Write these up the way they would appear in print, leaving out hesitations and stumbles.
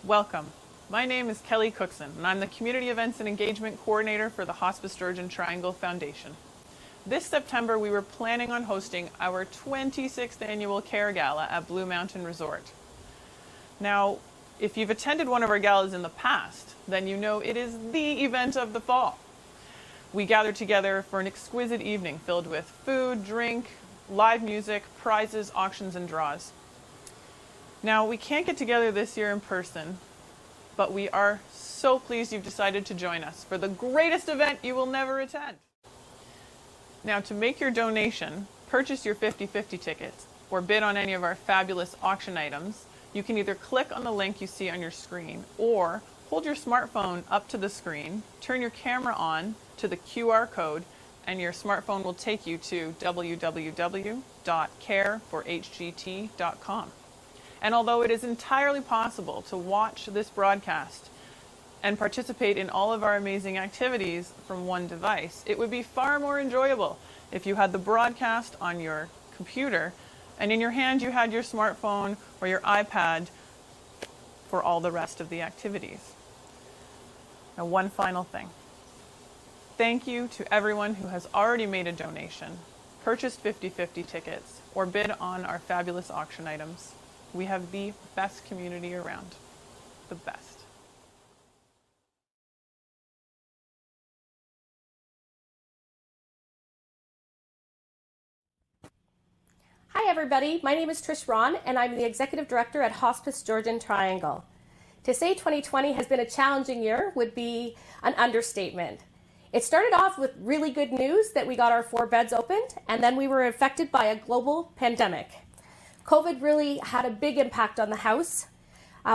Welcome. My name is Kelly Cookson, and I'm the Community Events and Engagement Coordinator for the Hospice Georgian Triangle Foundation. This September, we were planning on hosting our 26th annual Care Gala at Blue Mountain Resort. Now, if you've attended one of our galas in the past, then you know it is the event of the fall. We gathered together for an exquisite evening filled with food, drink, live music, prizes, auctions, and draws. Now, we can't get together this year in person, but we are so pleased you've decided to join us for the greatest event you will never attend. Now, to make your donation, purchase your 50/50 tickets, or bid on any of our fabulous auction items, you can either click on the link you see on your screen, or hold your smartphone up to the screen, turn your camera on to the QR code, and your smartphone will take you to www.careforhgt.com. And although it is entirely possible to watch this broadcast and participate in all of our amazing activities from one device, it would be far more enjoyable if you had the broadcast on your computer and in your hand you had your smartphone or your iPad for all the rest of the activities. Now, one final thing. Thank you to everyone who has already made a donation, purchased 50/50 tickets, or bid on our fabulous auction items. We have the best community around. The best. Hi everybody, my name is Trish Ron and I'm the Executive Director at Hospice Georgian Triangle. To say 2020 has been a challenging year would be an understatement. It started off with really good news that we got our 4 beds opened, and then we were affected by a global pandemic. COVID really had a big impact on the house.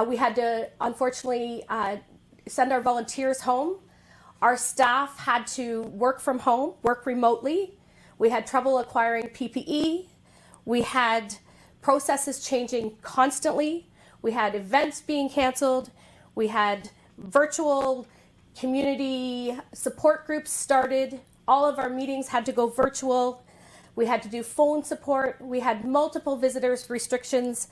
We had to, unfortunately, send our volunteers home. Our staff had to work from home, work remotely. We had trouble acquiring PPE. We had processes changing constantly. We had events being canceled. We had virtual community support groups started. All of our meetings had to go virtual. We had to do phone support. We had multiple visitors restrictions,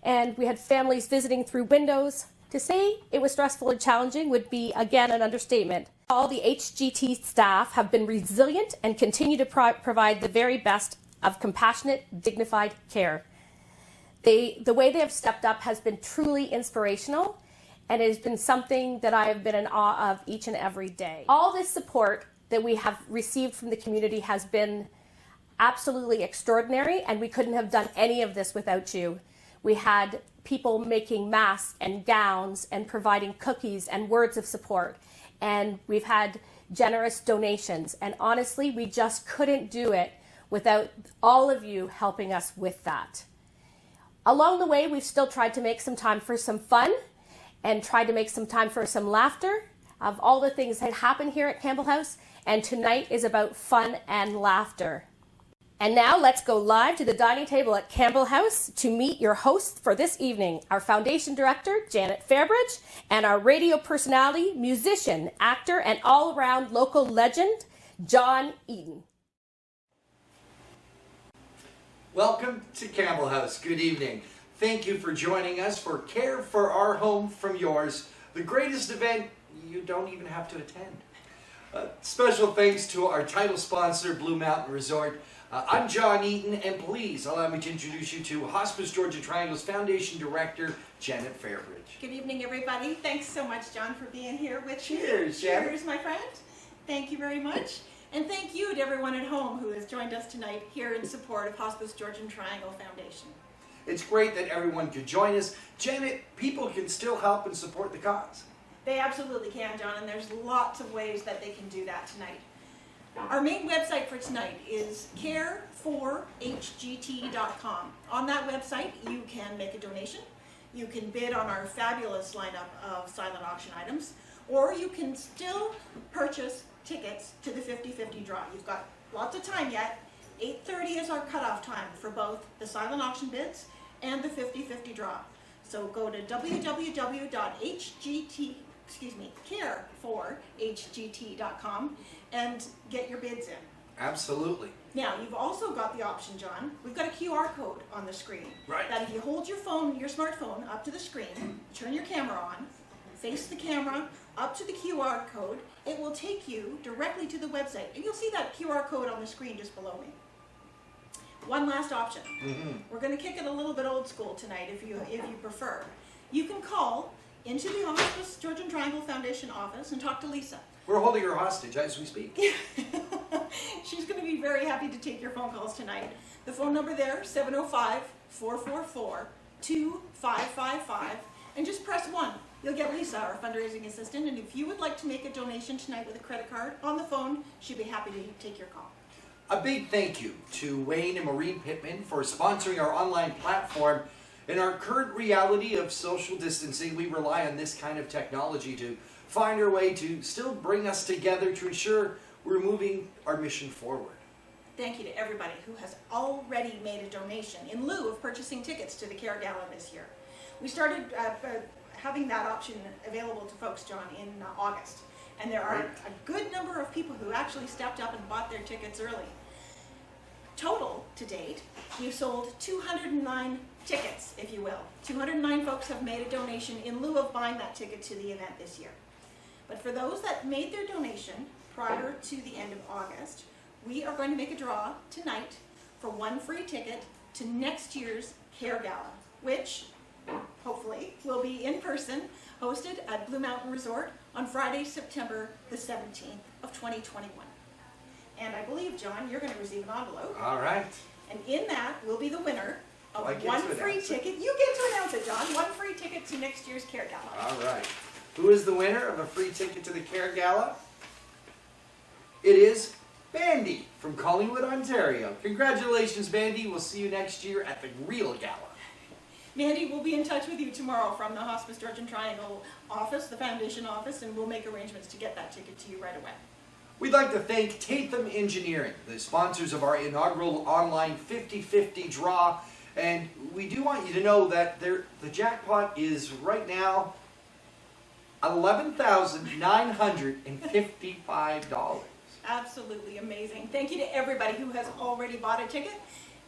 and we had families visiting through windows. To say it was stressful and challenging would be, again, an understatement. All the HGT staff have been resilient and continue to provide the very best of compassionate, dignified care. The way they have stepped up has been truly inspirational, and it has been something that I have been in awe of each and every day. All this support that we have received from the community has been absolutely extraordinary, and we couldn't have done any of this without you. We had people making masks and gowns and providing cookies and words of support, and we've had generous donations, and honestly, we just couldn't do it without all of you helping us with that. Along the way, we've still tried to make some time for some fun and tried to make some time for some laughter of all the things that happen here at Campbell House, and tonight is about fun and laughter. And now let's go live to the dining table at Campbell House to meet your hosts for this evening, our Foundation Director, Janet Fairbridge, and our radio personality, musician, actor, and all-around local legend, John Eaton. Welcome to Campbell House. Good evening. Thank you for joining us for Care for Our Home from Yours, the greatest event you don't even have to attend. Special thanks to our title sponsor, Blue Mountain Resort. I'm John Eaton, and please allow me to introduce you to Hospice Georgian Triangle's Foundation Director, Janet Fairbridge. Good evening, everybody. Thanks so much, John, for being here with me. Cheers, Janet. Cheers, my friend. Thank you very much. And thank you to everyone at home who has joined us tonight here in support of Hospice Georgian Triangle Foundation. It's great that everyone could join us. Janet, people can still help and support the cause. They absolutely can, John, and there's lots of ways that they can do that tonight. Our main website for tonight is careforhgt.com. On that website, you can make a donation, you can bid on our fabulous lineup of silent auction items, or you can still purchase tickets to the 50/50 draw. You've got lots of time yet. 8:30 is our cutoff time for both the silent auction bids and the 50/50 draw. So go to careforhgt.com and get your bids in. Absolutely. Now, you've also got the option, John, we've got a QR code on the screen. Right. That if you hold your phone, your smartphone up to the screen, turn your camera on, face the camera up to the QR code, it will take you directly to the website. And you'll see that QR code on the screen just below me. One last option. We're going to kick it a little bit old school tonight if you prefer. You can call into the Hospice Georgian Triangle Foundation office and talk to Lisa. We're holding her hostage as we speak. She's going to be very happy to take your phone calls tonight. The phone number there, 705-444-2555, and just press 1. You'll get Lisa, our fundraising assistant, and if you would like to make a donation tonight with a credit card on the phone, she'd be happy to take your call. A big thank you to Wayne and Maureen Pittman for sponsoring our online platform. In our current reality of social distancing, we rely on this kind of technology to find our way to still bring us together to ensure we're moving our mission forward. Thank you to everybody who has already made a donation in lieu of purchasing tickets to the Care Gala this year. We started having that option available to folks, John, in August. And there are a good number of people who actually stepped up and bought their tickets early. Total, to date, we've sold 209 tickets, if you will. 209 folks have made a donation in lieu of buying that ticket to the event this year. But for those that made their donation prior to the end of August, we are going to make a draw tonight for one free ticket to next year's Care Gala, which hopefully will be in person, hosted at Blue Mountain Resort on Friday, September the 17th of 2021. And I believe, John, you're going to receive an envelope. All right. And in that will be the winner of I get one to free announce it. ticket. You get to announce it, John. One free ticket to next year's Care Gala. All right. Who is the winner of a free ticket to the Care Gala? It is Bandy from Collingwood, Ontario. Congratulations, Bandy. We'll see you next year at the real gala. Mandy will be in touch with you tomorrow from the Hospice Georgian Triangle office, the foundation office, and we'll make arrangements to get that ticket to you right away. We'd like to thank Tatham Engineering, the sponsors of our inaugural online 50-50 draw. And we do want you to know that the jackpot is right now $11,955. Absolutely amazing. Thank you to everybody who has already bought a ticket.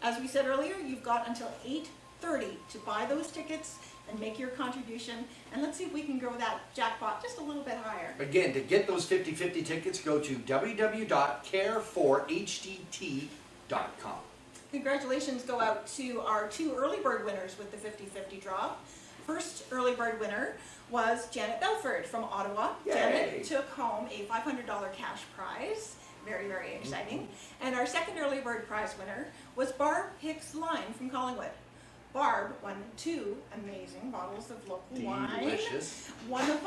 As we said earlier, you've got until 8:30 to buy those tickets and make your contribution. And let's see if we can grow that jackpot just a little bit higher. Again, to get those 50-50 tickets, go to www.care4hdt.com. Congratulations go out to our 2 early bird winners with the 50-50 draw. First early bird winner was Janet Belford from Ottawa. Yay. Janet took home a $500 cash prize. Very, very exciting. And our second early bird prize winner was Barb Hicks-Line from Collingwood. Barb won 2 amazing bottles of local wine. Delicious. One of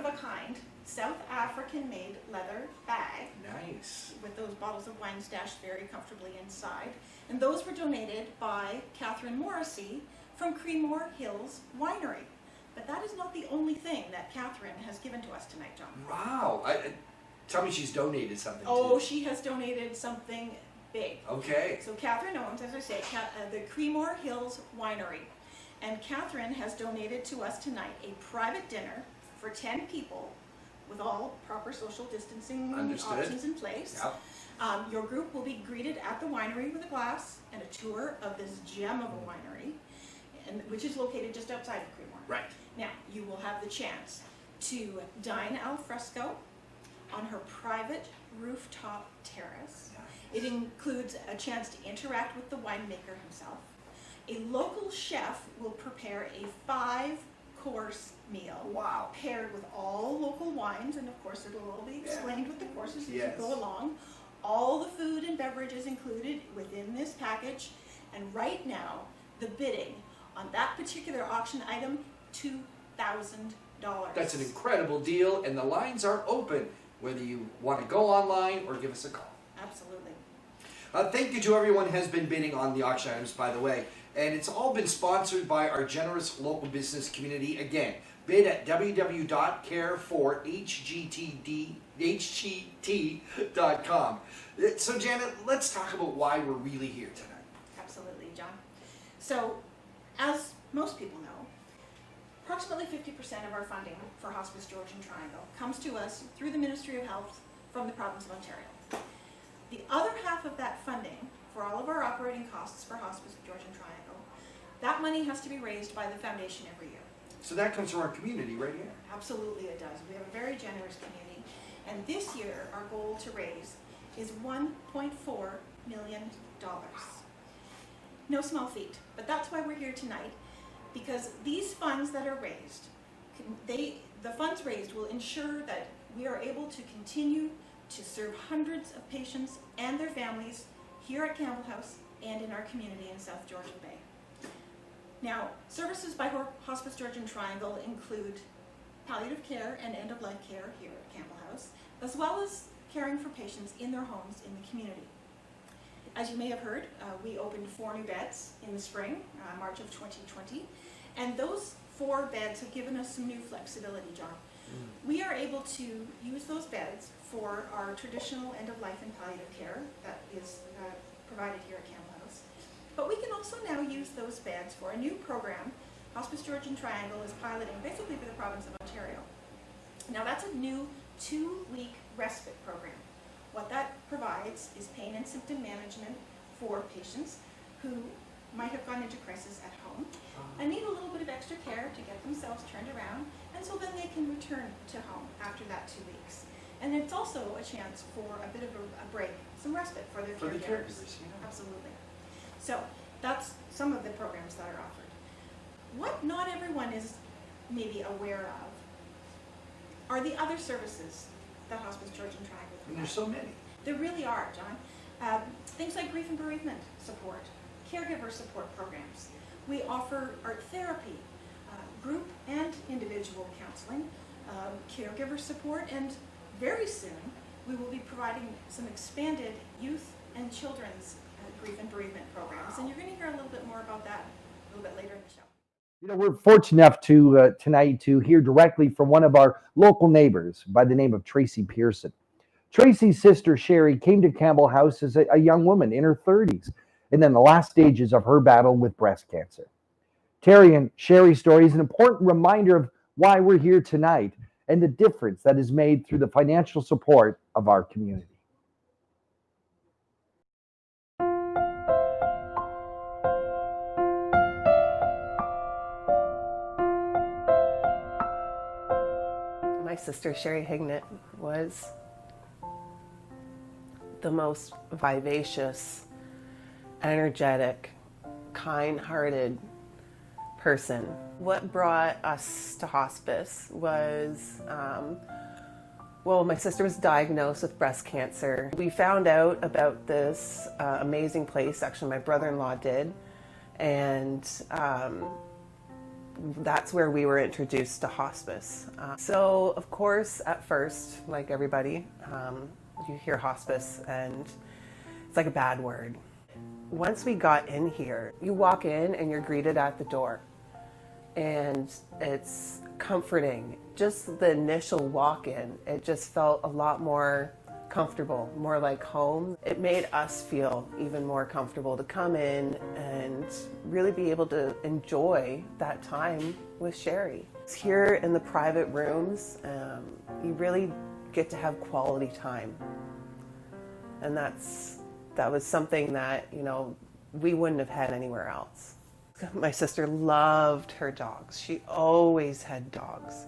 a kind South African made leather bag Nice. with those bottles of wine stashed very comfortably inside. And those were donated by Catherine Morrissey from Creemore Hills Winery. But that is not the only thing that Catherine has given to us tonight, John. Wow. Tell me she's donated something Oh, too. she has donated something big. Okay. So Catherine owns, as I say, the Creemore Hills Winery. And Catherine has donated to us tonight a private dinner for 10 people with all proper social distancing Understood. options in place. Yep. Your group will be greeted at the winery with a glass and a tour of this gem of a winery, which is located just outside of Creemore. Right. Now, you will have the chance to dine al fresco on her private rooftop terrace. It includes a chance to interact with the winemaker himself. A local chef will prepare a 5-course meal. Wow. Paired with all local wines, and of course it'll all be explained with the courses as Yes. you go along. All the food and beverages included within this package, and right now, the bidding on that particular auction item, $2,000. That's an incredible deal, and the lines are open, whether you want to go online or give us a call. Absolutely. Thank you to everyone who has been bidding on the auction items, by the way. And it's all been sponsored by our generous local business community. Again, bid at www.care4hgt.com. So, Janet, let's talk about why we're really here tonight. Absolutely, John. So, as most people know, approximately 50% of our funding for Hospice Georgian Triangle comes to us through the Ministry of Health from the province of Ontario. The other half of that funding for all of our operating costs for Hospice of Georgian Triangle, that money has to be raised by the foundation every year. So that comes from our community right here. Absolutely it does. We have a very generous community. And this year, our goal to raise is $1.4 million. No small feat, but that's why we're here tonight, because these funds that are raised, the funds raised will ensure that we are able to continue to serve hundreds of patients and their families here at Campbell House and in our community in South Georgian Bay. Now, services by Hospice Georgian Triangle include palliative care and end-of-life care here at Campbell House, as well as caring for patients in their homes in the community. As you may have heard, we opened 4 new beds in the spring, March of 2020, and those 4 beds have given us some new flexibility, John. We are able to use those beds for our traditional end-of-life and palliative care that is provided here at Campbell House. But we can also now use those beds for a new program Hospice Georgian Triangle is piloting basically for the province of Ontario. Now that's a new 2-week respite program. What that provides is pain and symptom management for patients who might have gone into crisis at home and need a little bit of extra care to get themselves turned around, and so then they can return to home after that 2 weeks. And it's also a chance for a bit of a break, some respite for their caregivers. For the caregivers, yeah. Absolutely. So that's some of the programs that are offered. What not everyone is maybe aware of are the other services that Hospice Georgian Triangle provides. And there's so many. There really are, John. Things like grief and bereavement support, caregiver support programs. We offer art therapy, group and individual counseling, caregiver support, and very soon we will be providing some expanded youth and children's grief and bereavement programs. And you're going to hear a little bit more about that a little bit later in the show. You know, we're fortunate enough to tonight to hear directly from one of our local neighbors by the name of Tracy Pearson. Tracy's sister, Sherry, came to Campbell House as a young woman in her 30s, and then the last stages of her battle with breast cancer. Terry and Sherry's story is an important reminder of why we're here tonight and the difference that is made through the financial support of our community. My sister, Sherry Hignett, was the most vivacious, energetic, kind-hearted person. What brought us to hospice was, well, my sister was diagnosed with breast cancer. We found out about this amazing place, actually my brother-in-law did, and that's where we were introduced to hospice. So, of course, at first, like everybody, you hear hospice and it's like a bad word. Once we got in here, you walk in and you're greeted at the door. And it's comforting. Just the initial walk-in, it just felt a lot more comfortable, more like home. It made us feel even more comfortable to come in and really be able to enjoy that time with Sherry. Here in the private rooms, you really get to have quality time. And that was something that, you know, we wouldn't have had anywhere else. My sister loved her dogs. She always had dogs.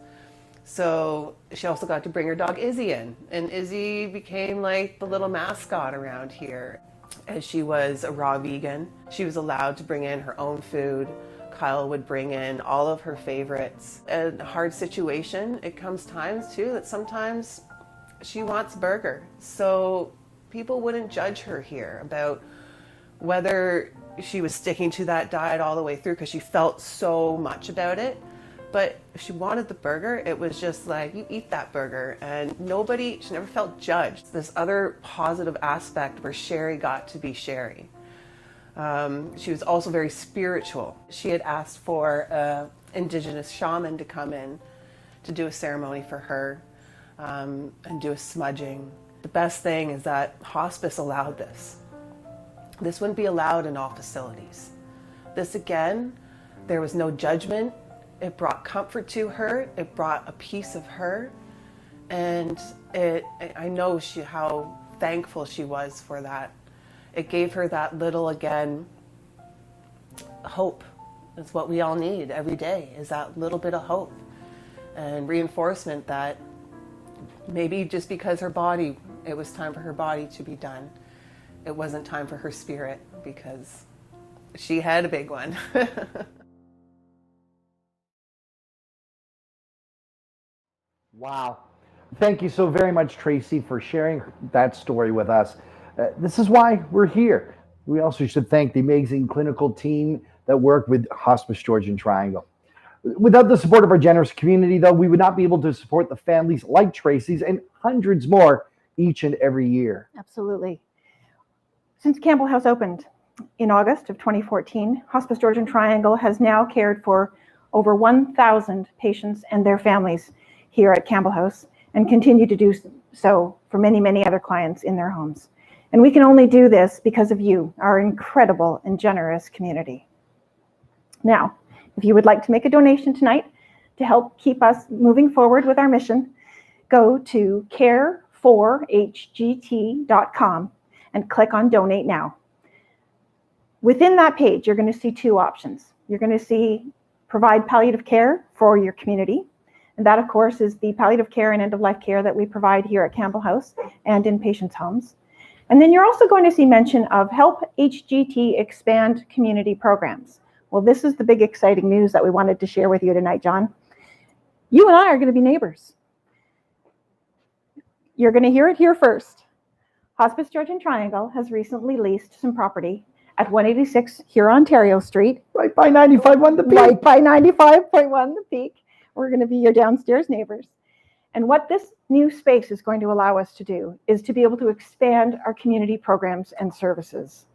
So she also got to bring her dog Izzy in, and Izzy became like the little mascot around here. As she was a raw vegan, she was allowed to bring in her own food. Kyle would bring in all of her favorites. In a hard situation, it comes times too that sometimes she wants burger. So people wouldn't judge her here about whether she was sticking to that diet all the way through because she felt so much about it. But if she wanted the burger, it was just like, you eat that burger. And she never felt judged. This other positive aspect where Sherry got to be Sherry. She was also very spiritual. She had asked for an Indigenous shaman to come in to do a ceremony for her and do a smudging. The best thing is that hospice allowed this. This wouldn't be allowed in all facilities. This again, there was no judgment. It brought comfort to her. It brought a piece of her. And I know how thankful she was for that. It gave her that little, again, hope. It's what we all need every day, is that little bit of hope and reinforcement that maybe just because it was time for her body to be done, it wasn't time for her spirit, because she had a big one. Wow. Thank you so very much, Tracy, for sharing that story with us. This is why we're here. We also should thank the amazing clinical team that work with Hospice Georgian Triangle. Without the support of our generous community, though, we would not be able to support the families like Tracy's and hundreds more each and every year. Absolutely. Since Campbell House opened in August of 2014, Hospice Georgian Triangle has now cared for over 1,000 patients and their families here at Campbell House, and continue to do so for many, many other clients in their homes. And we can only do this because of you, our incredible and generous community. Now, if you would like to make a donation tonight to help keep us moving forward with our mission, go to care4hgt.com and click on Donate Now. Within that page, you're going to see two options. You're going to see provide palliative care for your community. And that, of course, is the palliative care and end-of-life care that we provide here at Campbell House and in patients' homes. And then you're also going to see mention of Help HGT Expand Community Programs. Well, this is the big exciting news that we wanted to share with you tonight, John. You and I are going to be neighbors. You're going to hear it here first. Hospice Georgian Triangle has recently leased some property at 186 Huron-Ontario Street. Right by 95.1 The Peak. Right by 95.1 The Peak. We're going to be your downstairs neighbors. And what this new space is going to allow us to do is to be able to expand our community programs and services.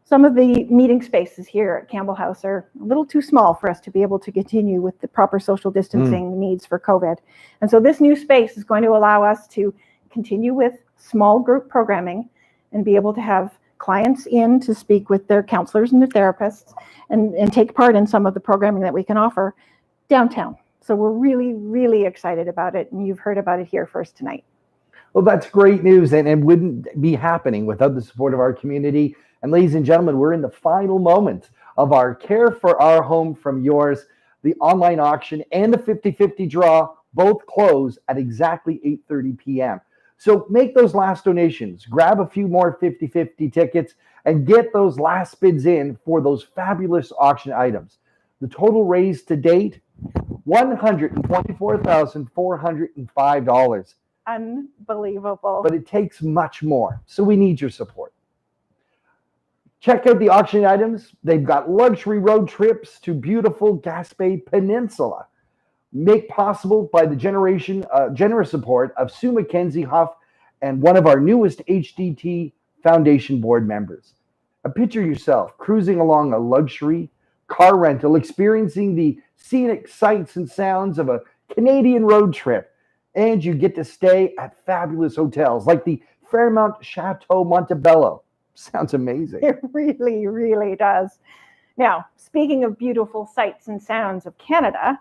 Some of the meeting spaces here at Campbell House are a little too small for us to be able to continue with the proper social distancing needs for COVID. And so this new space is going to allow us to continue with small group programming and be able to have clients in to speak with their counselors and their therapists and take part in some of the programming that we can offer downtown. So we're really, really excited about it, and you've heard about it here first tonight. Well, that's great news, and it wouldn't be happening without the support of our community. And ladies and gentlemen, we're in the final moments of our Care for Our Home from Yours. The online auction and the 50-50 draw both close at exactly 8:30 p.m. So make those last donations, grab a few more 50-50 tickets, and get those last bids in for those fabulous auction items. The total raised to date, $124,405. Unbelievable. But it takes much more, so we need your support. Check out the auction items. They've got luxury road trips to beautiful Gaspé Peninsula, made possible by the generous support of Sue Mackenzie Huff and one of our newest HDT Foundation board members. Picture yourself cruising along a luxury car rental, experiencing the scenic sights and sounds of a Canadian road trip, and you get to stay at fabulous hotels like the Fairmont Chateau Montebello. Sounds amazing. It really, really does. Now, speaking of beautiful sights and sounds of Canada,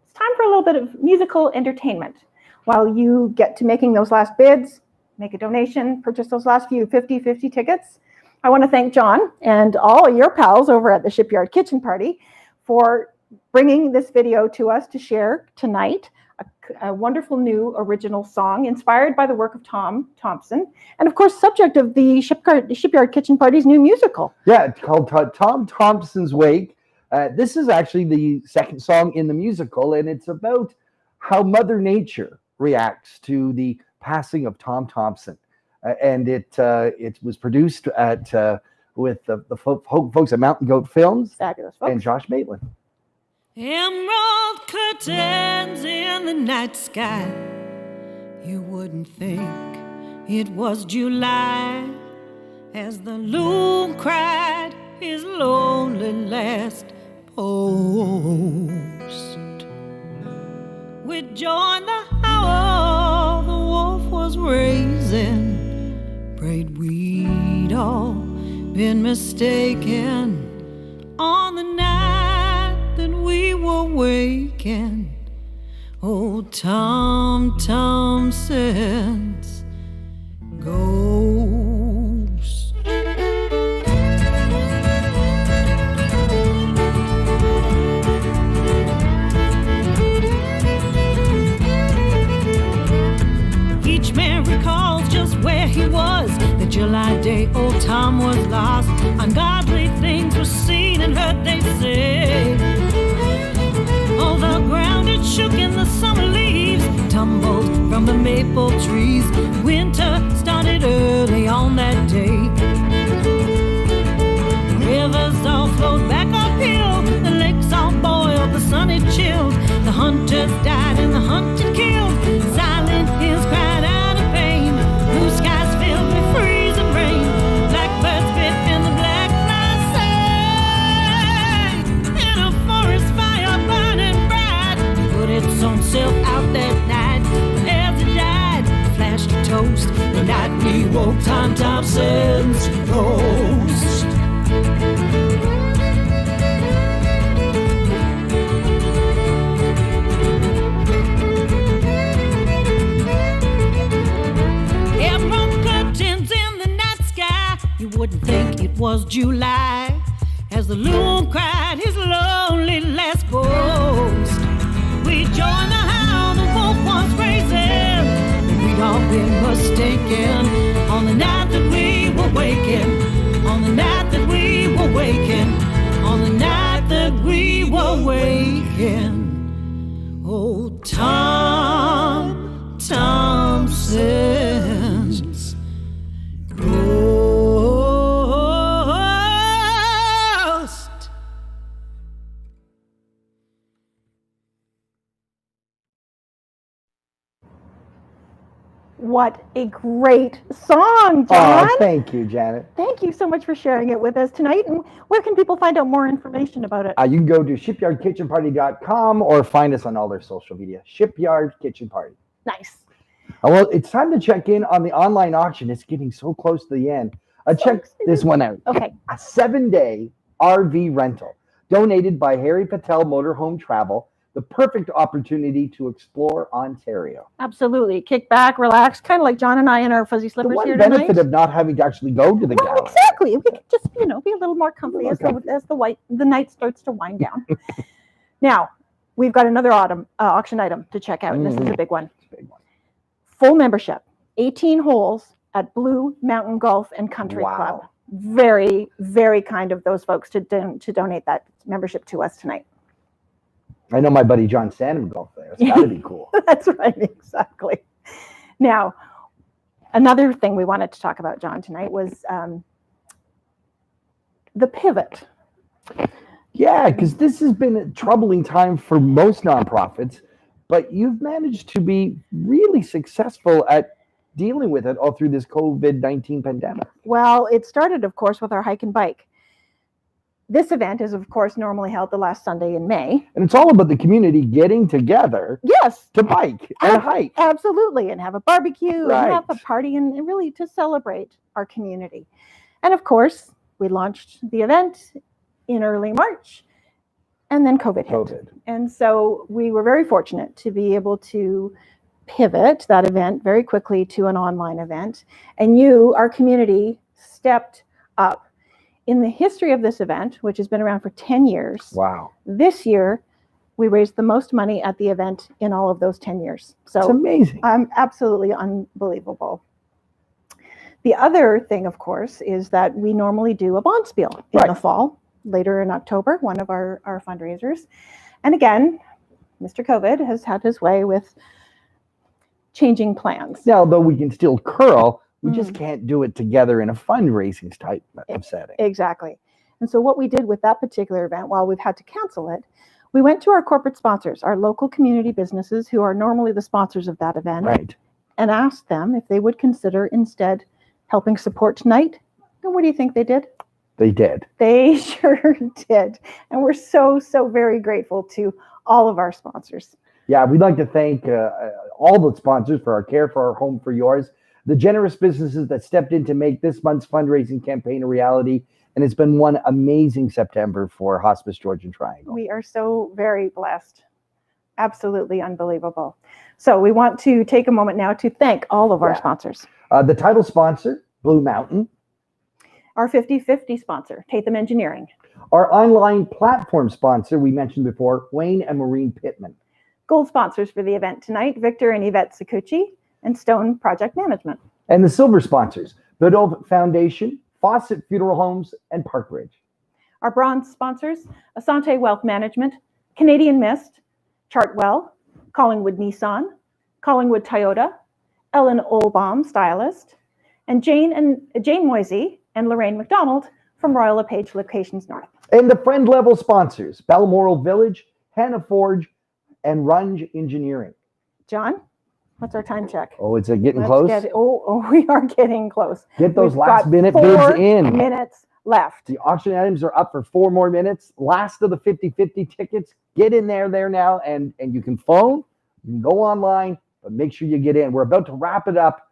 it's time for a little bit of musical entertainment. While you get to making those last bids, make a donation, purchase those last few 50-50 tickets, I want to thank John and all your pals over at the Shipyard Kitchen Party for bringing this video to us to share tonight. A wonderful new original song inspired by the work of Tom Thompson, and of course subject of the Shipyard Kitchen Party's new musical. Yeah, it's called Tom Thompson's Wake. This is actually the second song in the musical, and it's about how Mother Nature reacts to the passing of Tom Thompson. And it was produced with the folks at Mountain Goat Films. Fabulous folks. And Josh Maitland. Emerald curtains in the night sky. You wouldn't think it was July as the loon cried his lonely last post. We joined the howl the wolf was raising, prayed we'd all been mistaken on the night that we were waking. Oh, Tom Thompson's ghost. Each man recalls just where he was the July day old Tom was lost. Ungodly things were seen and heard, they say. All the ground it shook and the summer leaves tumbled from the maple trees. Winter started early on that day. Rivers all flowed back uphill, the lakes all boiled, the sun it chilled. The hunters died and the hunted killed. Silent hills cried out of pain. Blue skies filled with freezing rain. Blackbirds bit and the black flies sang. In a forest fire burning bright, put its own self out that night. As it died, flashed a toast. The night we woke Tom Thompson's ghost. You wouldn't think it was July as the loon cried his lonely last boast. We joined the hound the wolf was raising. We'd all been mistaken on the night that we were waking. On the night that we were waking. On the night that we were waking. Oh, Tom Thompson's ghost. What a great song, John. Oh, thank you, Janet. Thank you so much for sharing it with us tonight. And where can people find out more information about it? You can go to shipyardkitchenparty.com or find us on all their social media. Shipyard Kitchen Party. Nice. Well, it's time to check in on the online auction. It's getting so close to the end. Check this one out. Okay. A 7-day RV rental donated by Harry Patel Motorhome Travel. The perfect opportunity to explore Ontario. Absolutely. Kick back, relax, kind of like John and I in our fuzzy slippers The one here benefit tonight. of not having to actually go to the Well, gala. exactly. We could just, be a little more comfy as the night starts to wind down. Now, we've got another auction item to check out, and this is a big one. It's a big one. Full membership, 18 holes at Blue Mountain Golf and Country Club. Very, very kind of those folks to donate that membership to us tonight. I know my buddy John Sandham golfed there. It's got to be cool. That's right, exactly. Now, another thing we wanted to talk about, John, tonight was the pivot. Yeah, because this has been a troubling time for most nonprofits, but you've managed to be really successful at dealing with it all through this COVID-19 pandemic. Well, it started, of course, with our hike and bike. This event is, of course, normally held the last Sunday in May. And it's all about the community getting together Yes. to bike and hike. Absolutely, and have a barbecue Right. and have a party and really to celebrate our community. And of course, we launched the event in early March, and then COVID hit. And so we were very fortunate to be able to pivot that event very quickly to an online event. And you, our community, stepped up. In the history of this event, which has been around for 10 years, Wow. this year we raised the most money at the event in all of those 10 years. So It's amazing. Absolutely unbelievable. The other thing, of course, is that we normally do a bond spiel in the fall, later in October, one of our fundraisers. And again, Mr. COVID has had his way with changing plans. Now, though we can still curl, we just can't do it together in a fundraising type of setting. Exactly. And so what we did with that particular event, while we've had to cancel it, we went to our corporate sponsors, our local community businesses who are normally the sponsors of that event, Right. and asked them if they would consider instead helping support tonight. And what do you think they did? They did. They sure did. And we're so, so very grateful to all of our sponsors. Yeah, we'd like to thank all the sponsors for our Care for Our Home for Yours, the generous businesses that stepped in to make this month's fundraising campaign a reality. And it's been one amazing September for Hospice Georgian Triangle. We are so very blessed Absolutely unbelievable. So we want to take a moment now to thank all of our sponsors. The title sponsor, Blue Mountain. Our 50/50 sponsor, Tatham Engineering. Our online platform sponsor, we mentioned before, Wayne and Maureen Pittman. Gold sponsors for the event tonight, Victor and Yvette Sakuchi and Stone Project Management. And the silver sponsors, Biddle Foundation, Fawcett Funeral Homes, and Park Ridge. Our bronze sponsors, Asante Wealth Management, Canadian Mist, Chartwell, Collingwood Nissan, Collingwood Toyota, Ellen Olbaum, stylist, and Jane Moisey and Lorraine McDonald from Royal LePage Locations North. And the friend level sponsors, Balmoral Village, Hannah Forge, and Runge Engineering. John, what's our time check? Oh, it's getting close? We are getting close. Get those We've last got minute 4 bids in. minutes left. The auction items are up for 4 more minutes. Last of the 50/50 tickets. Get in there now, and you can phone, you can go online, but make sure you get in. We're about to wrap it up.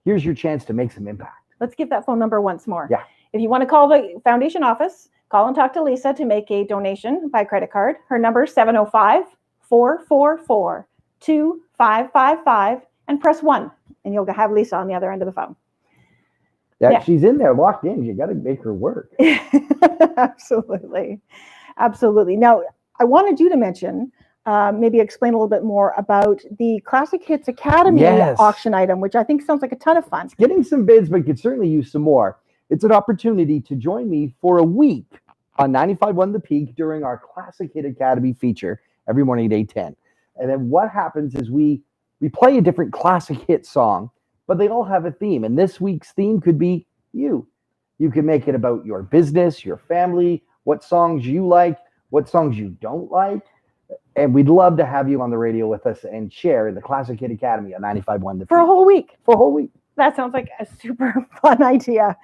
Here's your chance to make some impact. Let's give that phone number once more. Yeah. If you want to call the foundation office, call and talk to Lisa to make a donation by credit card. Her number is 705-444-2555 and press 1, and you'll have Lisa on the other end of the phone. Yeah, she's in there locked in. You got to make her work. Absolutely. Absolutely. Now, I wanted you to mention, maybe explain a little bit more about the Classic Hits Academy auction item, which I think sounds like a ton of fun. It's getting some bids, but could certainly use some more. It's an opportunity to join me for a week on 95.1 The Peak during our Classic Hit Academy feature every morning at 8:10. And then what happens is we play a different classic hit song, but they all have a theme. And this week's theme could be you. You can make it about your business, your family, what songs you like, what songs you don't like. And we'd love to have you on the radio with us and share in the Classic Hit Academy on 95.1 The Peak. For a whole week. For a whole week. That sounds like a super fun idea.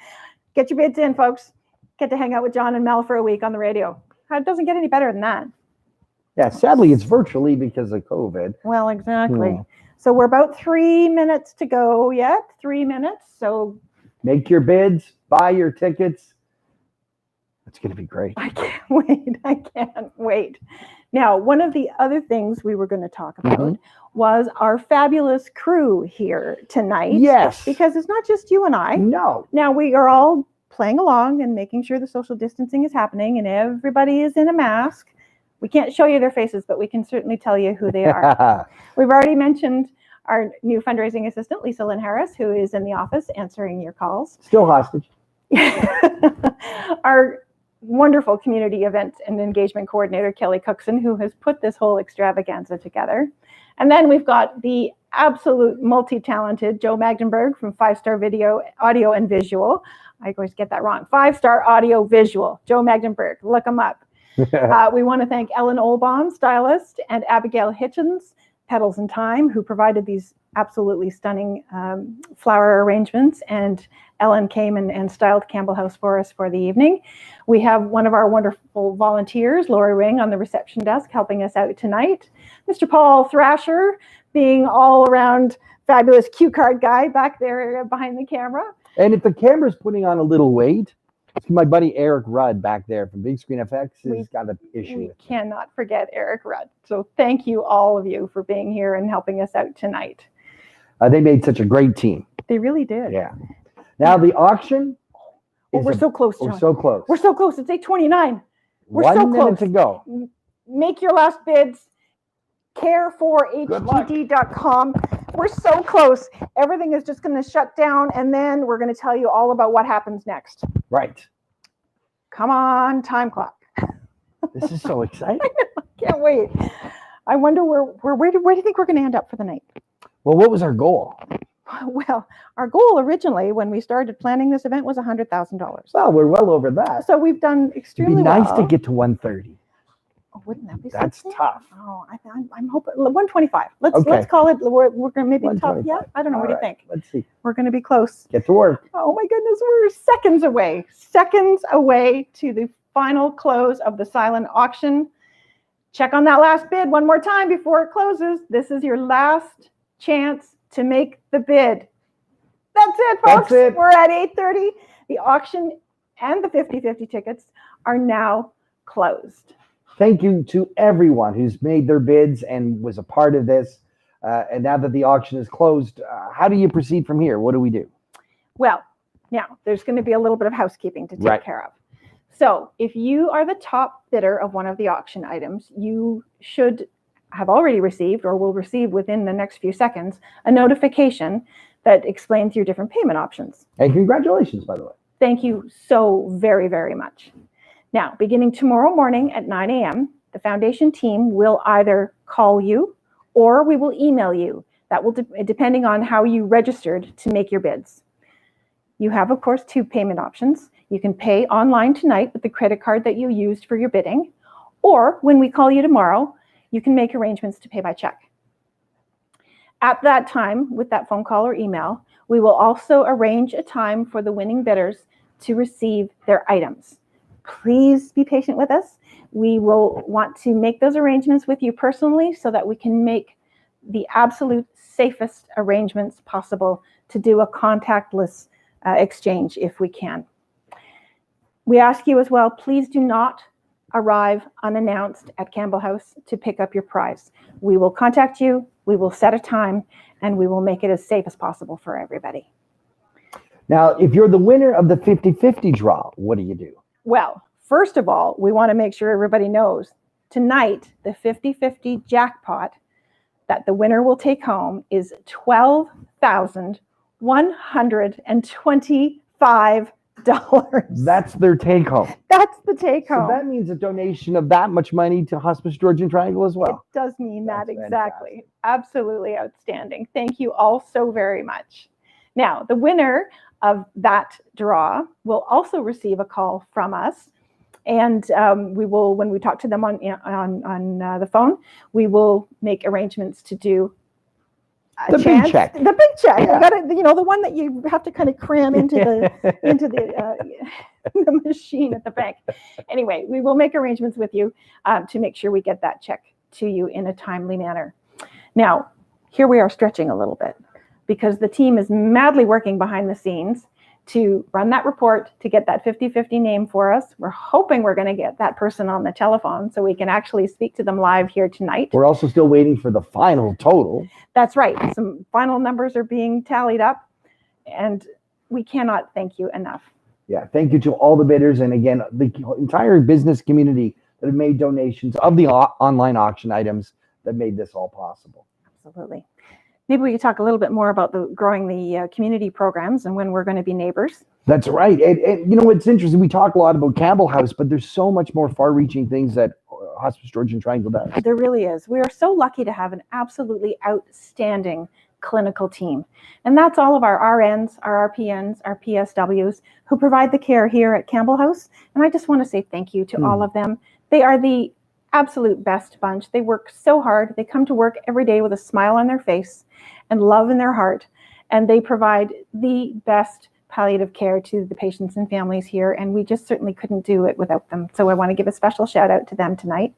Get your bids in, folks. Get to hang out with John and Mel for a week on the radio. It doesn't get any better than that. Yeah, sadly, it's virtually because of COVID. Well, exactly. So we're about 3 minutes to go yet. 3 minutes. So make your bids, buy your tickets. It's going to be great. I can't wait. I can't wait. Now, one of the other things we were going to talk about was our fabulous crew here tonight. Yes. Because it's not just you and I. No. Now, we are all playing along and making sure the social distancing is happening and everybody is in a mask. We can't show you their faces, but we can certainly tell you who they are. We've already mentioned our new fundraising assistant, Lisa Lynn Harris, who is in the office answering your calls. Still hostage. Our wonderful community event and engagement coordinator, Kelly Cookson, who has put this whole extravaganza together. And then we've got the absolute multi-talented Joe Magdenberg from 5-Star Video, Audio and Visual. I always get that wrong. 5-Star Audio Visual, Joe Magdenberg, look him up. We want to thank Ellen Olbaum, stylist, and Abigail Hitchens, Petals in Time, who provided these absolutely stunning flower arrangements. And Ellen came and styled Campbell House for us for the evening. We have one of our wonderful volunteers, Lori Ring, on the reception desk helping us out tonight. Mr. Paul Thrasher, being all around fabulous cue card guy back there behind the camera. And if the camera's putting on a little weight, my buddy Eric Rudd back there from Big Screen FX has got an issue. We cannot forget Eric Rudd. So thank you, all of you, for being here and helping us out tonight. They made such a great team. They really did. Yeah. Now the auction. We're so close, John. We're so close. We're so close. It's 8:29. We're 1 so minute close. to go. Make your last bids. care4htd.com. We're so close. Everything is just going to shut down, and then we're going to tell you all about what happens next. Right. Come on, time clock. This is so exciting. I can't wait. I wonder where do you think we're going to end up for the night? Well, what was our goal? Well, our goal originally when we started planning this event was $100,000. Well, we're well over that. So we've done extremely It'd be nice well. to get to 130. Oh, wouldn't that be That's something? tough. Oh, I'm hoping 125. Let's Okay. call it. We're going to maybe top. 125. Yeah, I don't know. What do you All think? right, let's see. We're going to be close. Get to work. Oh my goodness, we're seconds away to the final close of the silent auction. Check on that last bid one more time before it closes. This is your last chance to make the bid. That's it, folks. That's it. We're at 8:30. The auction and the 50/50 tickets are now closed. Thank you to everyone who's made their bids and was a part of this. And now that the auction is closed, how do you proceed from here? What do we do? Well, now there's going to be a little bit of housekeeping to take care of. So if you are the top bidder of one of the auction items, you should have already received or will receive within the next few seconds a notification that explains your different payment options. And congratulations, by the way. Thank you so very, very much. Now, beginning tomorrow morning at 9 a.m., the foundation team will either call you or we will email you. That will depending on how you registered to make your bids. You have, of course, two payment options. You can pay online tonight with the credit card that you used for your bidding, or when we call you tomorrow, you can make arrangements to pay by check. At that time, with that phone call or email, we will also arrange a time for the winning bidders to receive their items. Please be patient with us. We will want to make those arrangements with you personally so that we can make the absolute safest arrangements possible to do a contactless exchange if we can. We ask you as well, please do not arrive unannounced at Campbell House to pick up your prize. We will contact you, we will set a time, and we will make it as safe as possible for everybody. Now, if you're the winner of the 50-50 draw, what do you do? Well, first of all, we want to make sure everybody knows tonight the 50-50 jackpot that the winner will take home is $12,125. That's their take home. That's the take home. So that means a donation of that much money to Hospice Georgian Triangle as well. It does mean that, That's exactly. fantastic. Absolutely outstanding. Thank you all so very much. Now, the winner of that draw will also receive a call from us. And we will, when we talk to them on the phone, we will make arrangements to do the big check. The big check. Yeah. You got to, the one that you have to kind of cram into the the machine at the bank. Anyway, we will make arrangements with you to make sure we get that check to you in a timely manner. Now, here we are stretching a little bit because the team is madly working behind the scenes to run that report, to get that 50-50 name for us. We're hoping we're going to get that person on the telephone so we can actually speak to them live here tonight. We're also still waiting for the final total. That's right. Some final numbers are being tallied up, and we cannot thank you enough. Yeah, thank you to all the bidders, and again, the entire business community that have made donations of the online auction items that made this all possible. Absolutely. Maybe we could talk a little bit more about growing the community programs and when we're going to be neighbors. That's right. And you know, it's interesting. We talk a lot about Campbell House, but there's so much more far-reaching things that Hospice Georgian Triangle does. There really is. We are so lucky to have an absolutely outstanding clinical team. And that's all of our RNs, our RPNs, our PSWs who provide the care here at Campbell House. And I just want to say thank you to all of them. They are the absolute best bunch. They work so hard. They come to work every day with a smile on their face and love in their heart. And they provide the best palliative care to the patients and families here. And we just certainly couldn't do it without them. So I want to give a special shout out to them tonight.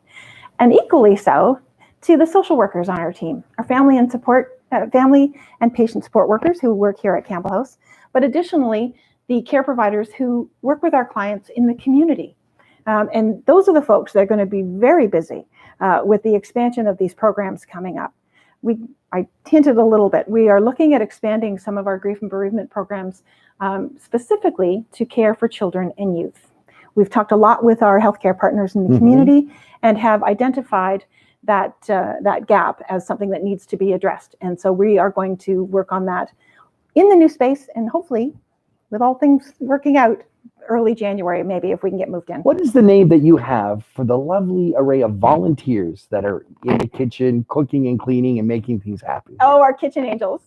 And equally so to the social workers on our team, our family and patient support workers who work here at Campbell House, but additionally, the care providers who work with our clients in the community. And those are the folks that are going to be very busy with the expansion of these programs coming up. I hinted a little bit. We are looking at expanding some of our grief and bereavement programs specifically to care for children and youth. We've talked a lot with our healthcare partners in the community and have identified that gap as something that needs to be addressed. And so we are going to work on that in the new space, and hopefully, with all things working out, early January, maybe, if we can get moved in. What is the name that you have for the lovely array of volunteers that are in the kitchen, cooking and cleaning and making things happen? Oh, our kitchen angels.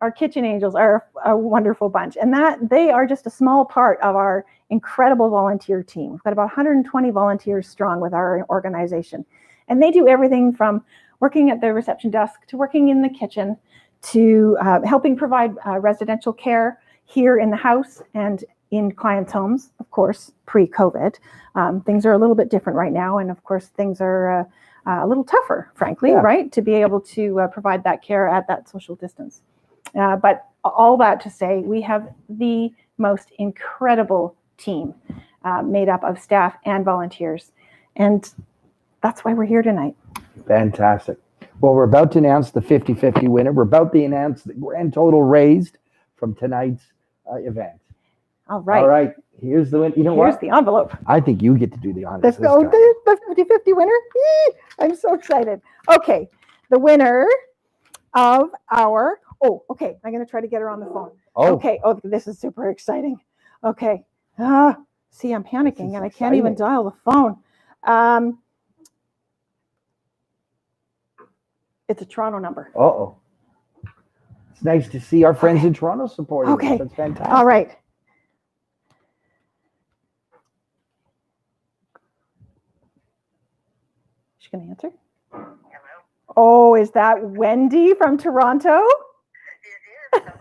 Our kitchen angels are a wonderful bunch, and that they are just a small part of our incredible volunteer team. We've got about 120 volunteers strong with our organization, and they do everything from working at the reception desk to working in the kitchen to helping provide residential care here in the house and in clients' homes, of course, pre-COVID. Things are a little bit different right now, and of course, things are a little tougher, frankly, right, to be able to provide that care at that social distance. But all that to say, we have the most incredible team made up of staff and volunteers. And that's why we're here tonight. Fantastic. Well, we're about to announce the 50-50 winner. We're about to announce the grand total raised from tonight's event. All right. All right. Here's the win. You know Here's what? the envelope. I think you get to do the honors Let's this go. time. The 50-50 winner. Yee! I'm so excited. Okay. The winner of our, okay. I'm going to try to get her on the phone. Oh. Okay. Oh, this is super exciting. Okay. See, I'm panicking and I can't even dial the phone. It's a Toronto number. Uh-oh. It's nice to see our friends in Toronto supporting us. Okay. That's fantastic. All right. She's going to answer? Hello. Oh, is that Wendy from Toronto? It is. Hello.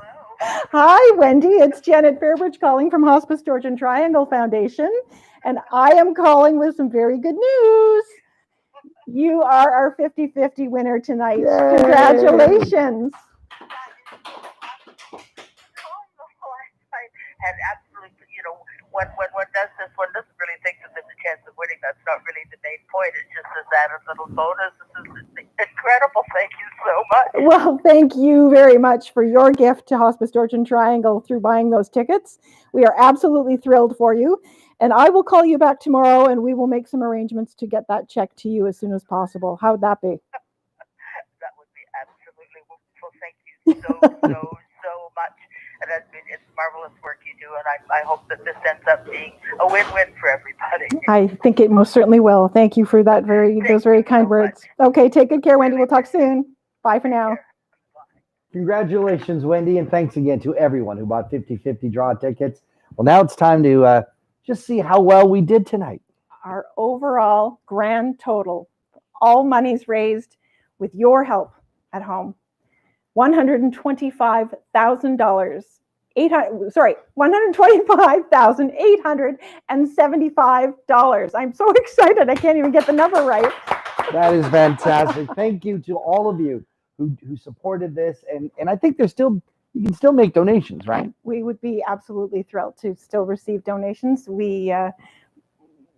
Hi, Wendy. It's Janet Fairbridge calling from Hospice Georgian Triangle Foundation, and I am calling with some very good news. You are our 50-50 winner tonight. Yay. Congratulations. And absolutely, when one does this, one doesn't really think that there's a chance of winning. That's not really the main point. It's just as added little bonus. This is incredible. Thank you so much. Well, thank you very much for your gift to Hospice Georgian Triangle through buying those tickets. We are absolutely thrilled for you. And I will call you back tomorrow and we will make some arrangements to get that check to you as soon as possible. How would that be? That would be absolutely wonderful. Thank you so much. And it's marvelous work you do. And I hope that this ends up being a win-win for everybody. I think it most certainly will. Thank you for that those very kind words. Okay, take good care, Wendy. We'll talk soon. Bye for now. Congratulations, Wendy, and thanks again to everyone who bought 50-50 draw tickets. Well, now it's time to just see how well we did tonight. Our overall grand total, all monies raised with your help at home, $125,000. $125,875. I'm so excited. I can't even get the number right. That is fantastic. Thank you to all of you who supported this. And I think you can still make donations, right? We would be absolutely thrilled to still receive donations. We,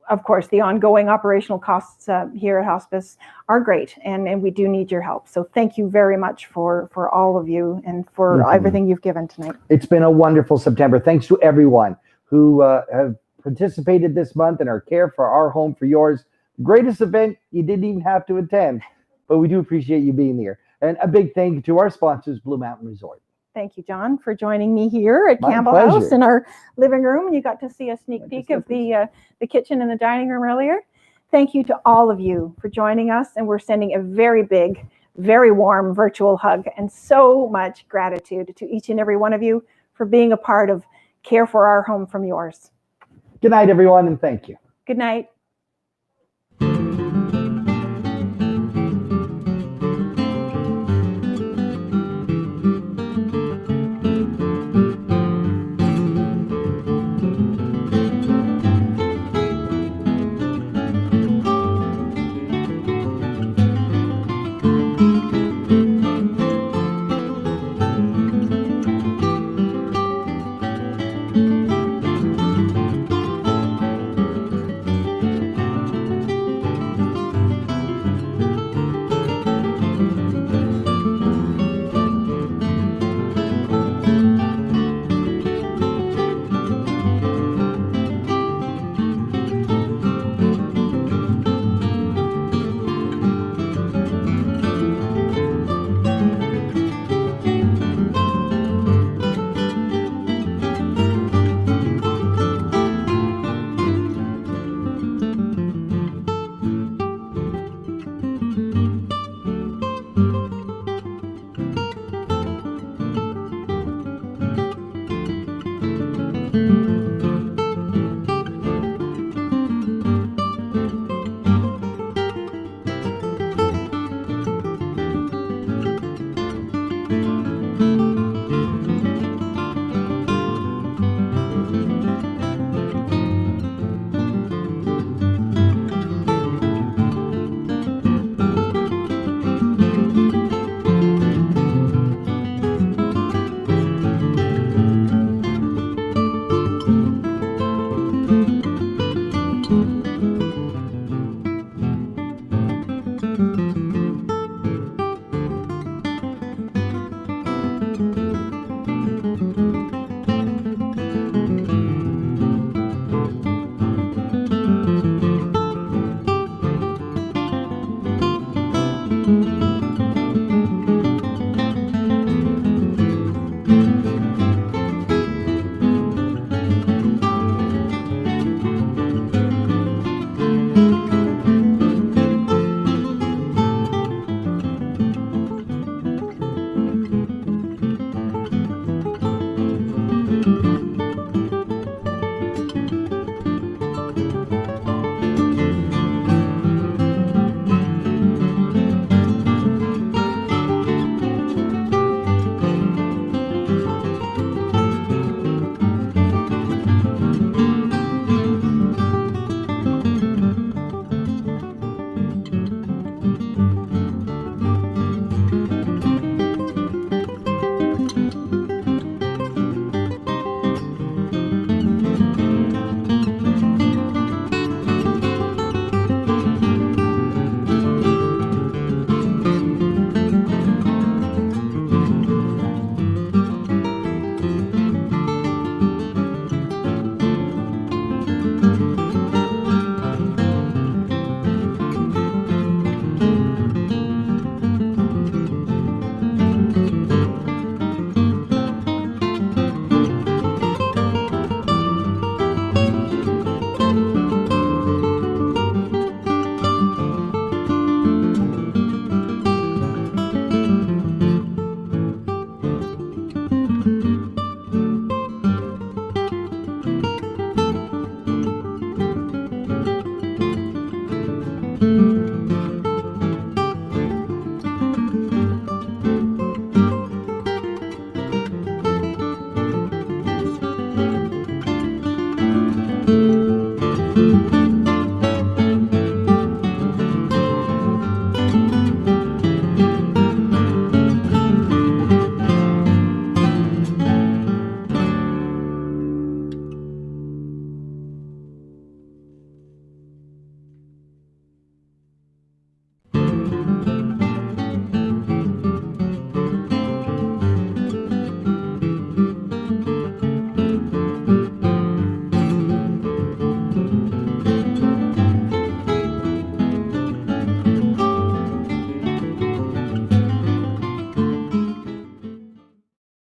of course, the ongoing operational costs here at Hospice are great, and we do need your help. So thank you very much for all of you and for everything you've given tonight. It's been a wonderful September. Thanks to everyone who have participated this month in our Care for Our Home for Yours. Greatest event you didn't even have to attend, but we do appreciate you being here. And a big thank you to our sponsors, Blue Mountain Resort. Thank you, John, for joining me here at My Campbell pleasure. House in our living room. You got to see a sneak peek of the kitchen and the dining room earlier. Thank you to all of you for joining us, and we're sending a very big, very warm virtual hug and so much gratitude to each and every one of you for being a part of Care for Our Home from Yours. Good night, everyone, and thank you. Good night. Thank you.